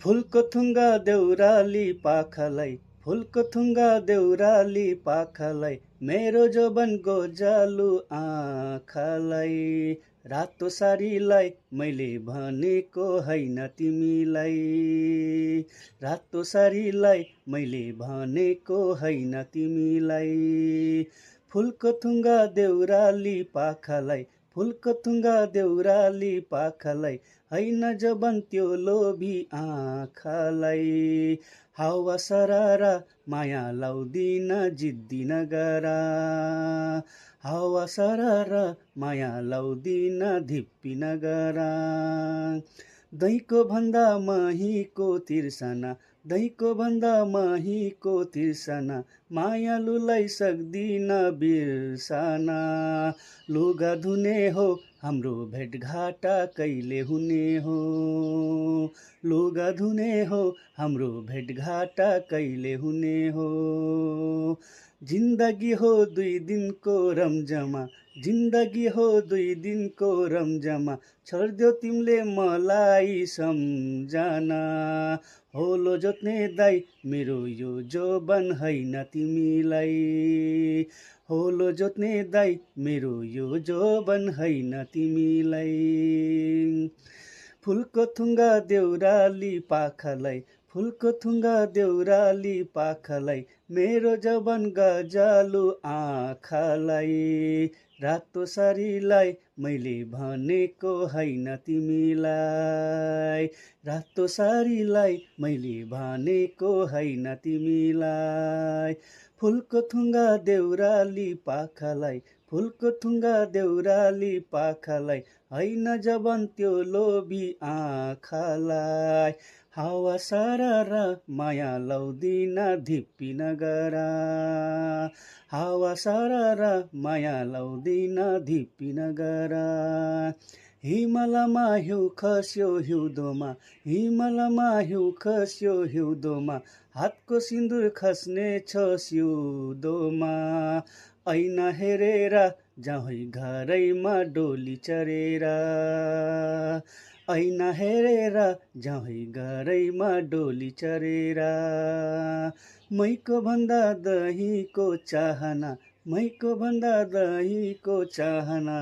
फुलको थुङ्गा देउराली पाखालाई, फुलको थुङ्गा देउराली पाखालाई, मेरो जोबनको जालु आँखालाई। रातो सारीलाई मैले भनेको हैन तिमीलाई, रातो सारीलाई मैले भनेको हैन तिमीलाई। फुलको थुङ्गा देउराली पाखालाई, फुलको थुङ्गा देउराली पाखालाई, हैन जबन त्यो लोभी आँखालाई। हावा सरारा माया लाउदिन जिद्दी नगरा, हावा सरारा माया लाउदिन धिप्पी नगरा। दहीको भन्दा महीको तिर्सना, दहीको भन्दा महीको तिर्सना, मायालुलाई सक्दिन बिर्सना। लुगा धुने हो हाम्रो भेटघाटा कहिले हुने हो, लुगा धुने हो हाम्रो भेटघाटा कहिले हुने हो। जिन्दगी हो दुई दिनको रमझमा, जिन्दगी हो दुई दिनको रमझमा, छोड्देऊ तिमीले मलाई सम्झना। होलो जोत्ने दाइ मेरो यो जोबन हैन तिमीलाई, होलो जोत्ने दाइ मेरो यो जोबन हैन तिमीलाई। फुलको थुङ्गा देउराली पाखालाई, फुलको थुङ्गा देउराली पाखालाई, मेरो जबन गजालु आँखालाई। रातो सारीलाई मैले भनेको हैन तिमीलाई, रातो सारीलाई मैले भनेको हैन तिमीलाई। फुलको थुङ्गा देउराली पाखालाई, फुलको थुङ्गा देउराली पाखालाई, हैन जबन त्यो लोभी आँखालाई। हावा सरारा माया लाउदिन धिप्पी नगरा, हावा सरारा माया लाउदिन धिप्पी नगरा। हिमालमा हिउँ खस्यो हिउँदोमा, हिमालमा हिउँ खस्यो हिउँदोमा, हातको सिन्दुर खस्ने छ सिउँदोमा। ऐना हेरेर जाउँ घरैमा डोली चढेर, ऐना हेरेर जाउँ घरैमा डोली चढेर। मैको भन्दा दहीको चाहना, मैको भन्दा दहीको चाहना,